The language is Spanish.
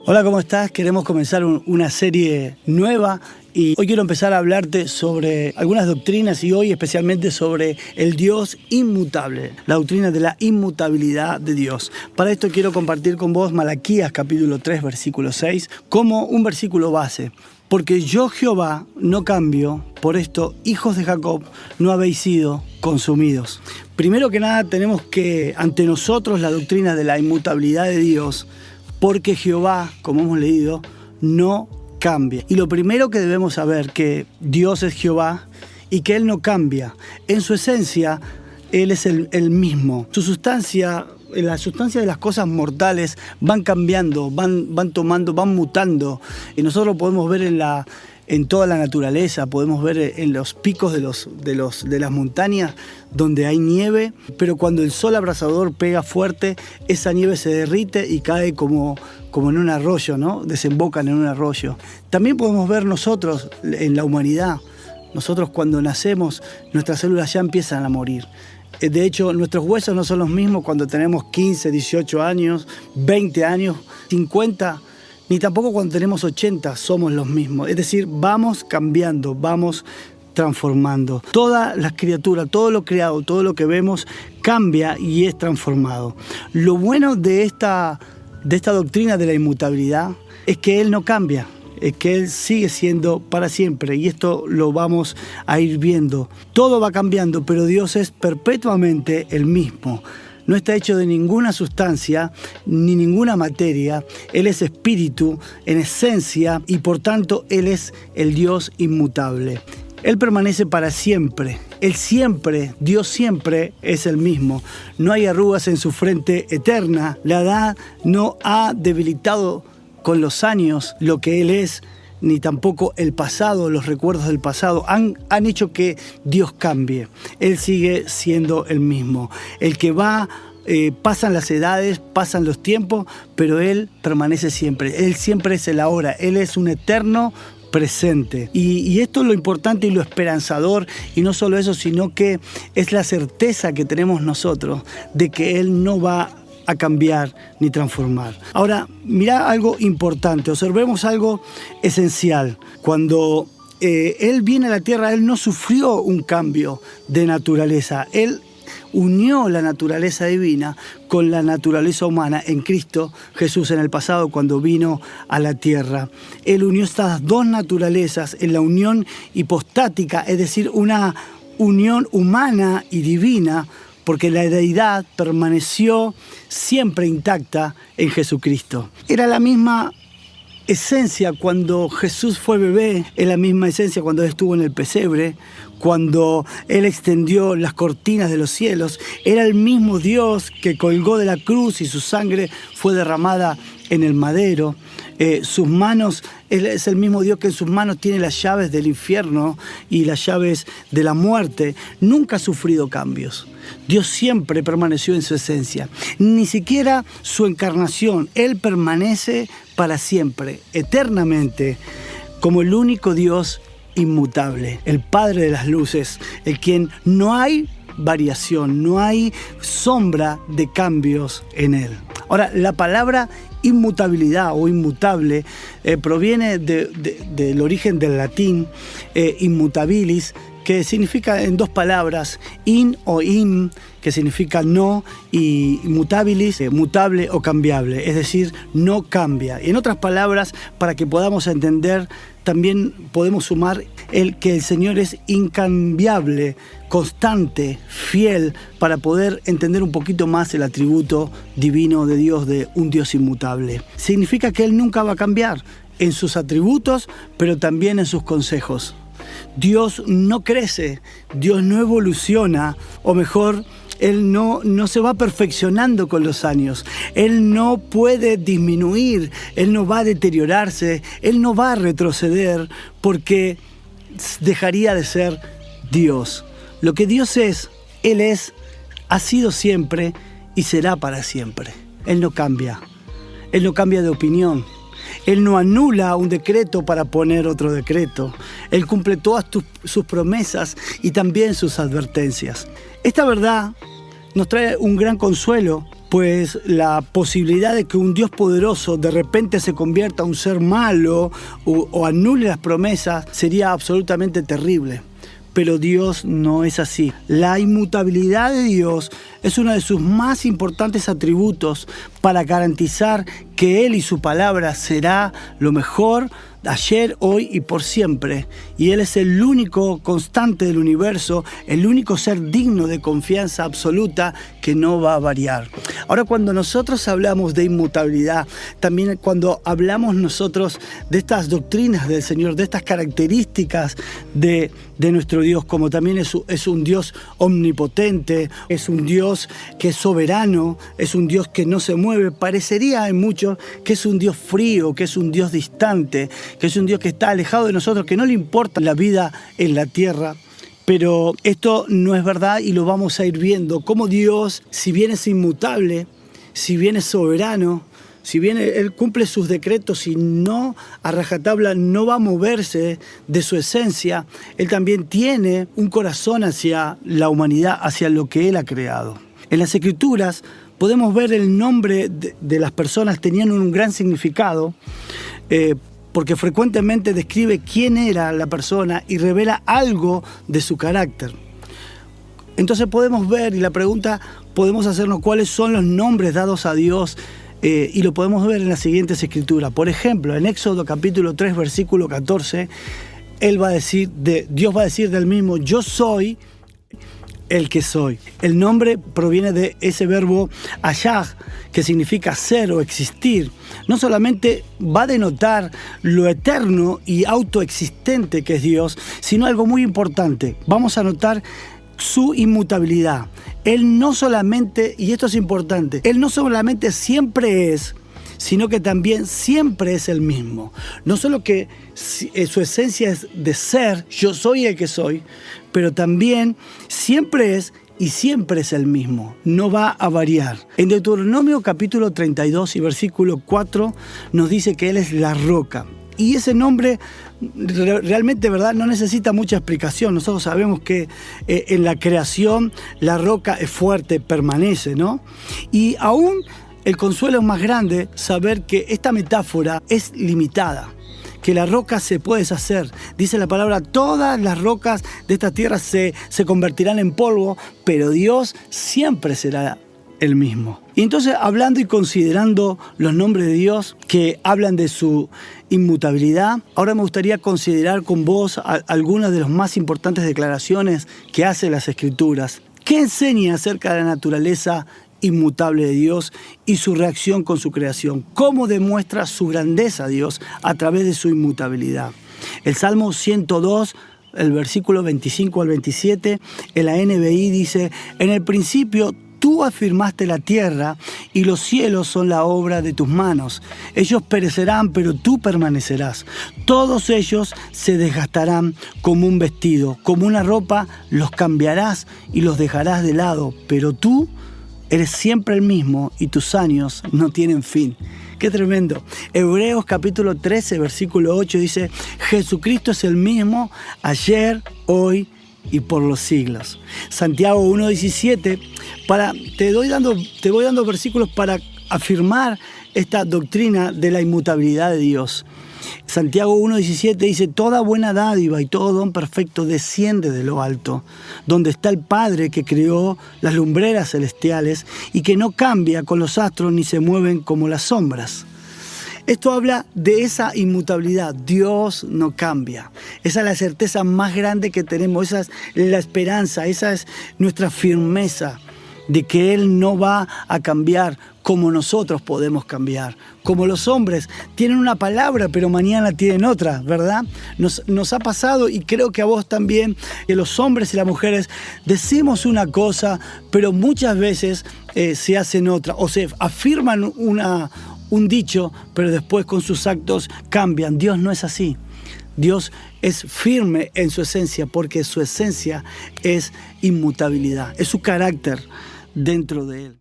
Hola, ¿cómo estás? Queremos comenzar una serie nueva y hoy quiero empezar a hablarte sobre algunas doctrinas y hoy especialmente sobre el Dios inmutable, la doctrina de la inmutabilidad de Dios. Para esto quiero compartir con vos Malaquías capítulo 3, versículo 6, como un versículo base. Porque yo Jehová no cambio, por esto, hijos de Jacob, no habéis sido consumidos. Primero que nada tenemos que ante nosotros la doctrina de la inmutabilidad de Dios, porque Jehová, como hemos leído, no cambia. Y lo primero que debemos saber que Dios es Jehová y que Él no cambia. En su esencia, Él es el mismo. Su sustancia, la sustancia de las cosas mortales van cambiando, van mutando. Y nosotros lo podemos ver en toda la naturaleza, podemos ver en los picos de las montañas donde hay nieve, pero cuando el sol abrasador pega fuerte, esa nieve se derrite y cae como en un arroyo, ¿no? Desembocan en un arroyo. También podemos ver nosotros en la humanidad. Nosotros cuando nacemos, nuestras células ya empiezan a morir. De hecho, nuestros huesos no son los mismos cuando tenemos 15, 18 años, 20 años, 50, ni tampoco cuando tenemos 80 somos los mismos. Es decir, vamos cambiando, vamos transformando. Todas las criaturas, todo lo creado, todo lo que vemos cambia y es transformado. Lo bueno de esta doctrina de la inmutabilidad es que Él no cambia. Es que Él sigue siendo para siempre y esto lo vamos a ir viendo. Todo va cambiando, pero Dios es perpetuamente el mismo. No está hecho de ninguna sustancia ni ninguna materia. Él es espíritu en esencia y por tanto Él es el Dios inmutable. Él permanece para siempre. Él siempre, Dios siempre es el mismo. No hay arrugas en su frente eterna. La edad no ha debilitado con los años lo que Él es, ni tampoco el pasado, los recuerdos del pasado han hecho que Dios cambie. Él sigue siendo el mismo. El que va, pasan las edades, pasan los tiempos, pero Él permanece siempre. Él siempre es el ahora. Él es un eterno presente. Y esto es lo importante y lo esperanzador, y no solo eso, sino que es la certeza que tenemos nosotros de que Él no va a cambiar ni transformar. Ahora, mira algo importante, observemos algo esencial. Cuando Él viene a la tierra, Él no sufrió un cambio de naturaleza. Él unió la naturaleza divina con la naturaleza humana en Cristo Jesús en el pasado cuando vino a la tierra. Él unió estas dos naturalezas en la unión hipostática, es decir, una unión humana y divina, porque la deidad permaneció siempre intacta en Jesucristo. Era la misma esencia cuando Jesús fue bebé, es la misma esencia cuando Él estuvo en el pesebre, cuando Él extendió las cortinas de los cielos. Era el mismo Dios que colgó de la cruz y su sangre fue derramada en el madero. Sus manos, Él es el mismo Dios que en sus manos tiene las llaves del infierno y las llaves de la muerte. Nunca ha sufrido cambios. Dios siempre permaneció en su esencia. Ni siquiera su encarnación. Él permanece para siempre, eternamente, como el único Dios inmutable, el Padre de las luces, el quien no hay variación, no hay sombra de cambios en Él. Ahora, la palabra inmutabilidad o inmutable proviene del origen del latín immutabilis, que significa en dos palabras, in o im, que significa no, y mutabilis, mutable o cambiable, es decir, no cambia. En otras palabras, para que podamos entender, también podemos sumar que el Señor es incambiable, constante, fiel, para poder entender un poquito más el atributo divino de Dios, de un Dios inmutable. Significa que Él nunca va a cambiar en sus atributos, pero también en sus consejos. Dios no crece, Dios no evoluciona, o mejor, Él no se va perfeccionando con los años. Él no puede disminuir, Él no va a deteriorarse, Él no va a retroceder porque dejaría de ser Dios. Lo que Dios es, Él es, ha sido siempre y será para siempre. Él no cambia de opinión. Él no anula un decreto para poner otro decreto. Él cumple todas sus promesas y también sus advertencias. Esta verdad nos trae un gran consuelo pues la posibilidad de que un Dios poderoso de repente se convierta en un ser malo o anule las promesas sería absolutamente terrible. Pero Dios no es así. La inmutabilidad de Dios es uno de sus más importantes atributos para garantizar que Él y su palabra será lo mejor ayer, hoy y por siempre. Y Él es el único constante del universo, el único ser digno de confianza absoluta que no va a variar. Ahora, cuando nosotros hablamos de inmutabilidad, también cuando hablamos nosotros de estas doctrinas del Señor, de estas características de nuestro Dios, como también es un Dios omnipotente, es un Dios que es soberano, es un Dios que no se mueve, parecería en muchos que es un Dios frío, que es un Dios distante, que es un Dios que está alejado de nosotros, que no le importa la vida en la tierra. Pero esto no es verdad y lo vamos a ir viendo. Cómo Dios, si bien es inmutable, si bien es soberano, si bien Él cumple sus decretos y no a rajatabla no va a moverse de su esencia, Él también tiene un corazón hacia la humanidad, hacia lo que Él ha creado. En las Escrituras podemos ver el nombre de las personas tenían un gran significado, porque frecuentemente describe quién era la persona y revela algo de su carácter. Entonces podemos ver, y la pregunta podemos hacernos cuáles son los nombres dados a Dios, y lo podemos ver en las siguientes escrituras. Por ejemplo, en Éxodo capítulo 3, versículo 14, Dios va a decir del mismo: yo soy el que soy. El nombre proviene de ese verbo hayah, que significa ser o existir. No solamente va a denotar lo eterno y autoexistente que es Dios, sino algo muy importante. Vamos a notar su inmutabilidad. Él no solamente, y esto es importante, Él no solamente siempre es, sino que también siempre es el mismo. No solo que su esencia es de ser, yo soy el que soy, pero también siempre es y siempre es el mismo, no va a variar. En Deuteronomio capítulo 32 y versículo 4 nos dice que Él es la roca. Y ese nombre realmente, ¿verdad?, no necesita mucha explicación. Nosotros sabemos que en la creación la roca es fuerte, permanece, ¿no? Y aún el consuelo es más grande saber que esta metáfora es limitada, que la roca se puede deshacer. Dice la palabra: todas las rocas de esta tierra se convertirán en polvo, pero Dios siempre será el mismo. Y entonces, hablando y considerando los nombres de Dios que hablan de su inmutabilidad, ahora me gustaría considerar con vos algunas de las más importantes declaraciones que hacen las Escrituras. ¿Qué enseña acerca de la naturaleza inmutable de Dios y su reacción con su creación? ¿Cómo demuestra su grandeza Dios a través de su inmutabilidad? El Salmo 102, el versículo 25 al 27, en la NBI dice: en el principio tú afirmaste la tierra y los cielos son la obra de tus manos. Ellos perecerán, pero tú permanecerás. Todos ellos se desgastarán como un vestido, como una ropa los cambiarás y los dejarás de lado, pero tú eres siempre el mismo y tus años no tienen fin. ¡Qué tremendo! Hebreos capítulo 13, versículo 8 dice: Jesucristo es el mismo ayer, hoy y por los siglos. Santiago 1:17, te voy dando versículos para afirmar esta doctrina de la inmutabilidad de Dios. Santiago 1:17 dice: toda buena dádiva y todo don perfecto desciende de lo alto, donde está el Padre que creó las lumbreras celestiales y que no cambia con los astros ni se mueven como las sombras. Esto habla de esa inmutabilidad. Dios no cambia. Esa es la certeza más grande que tenemos. Esa es la esperanza. Esa es nuestra firmeza de que Él no va a cambiar como nosotros podemos cambiar. Como los hombres tienen una palabra, pero mañana tienen otra, ¿verdad? Nos ha pasado, y creo que a vos también, que los hombres y las mujeres decimos una cosa, pero muchas veces se hacen otra, o se afirman un dicho, pero después con sus actos cambian. Dios no es así. Dios es firme en su esencia, porque su esencia es inmutabilidad, es su carácter dentro de Él.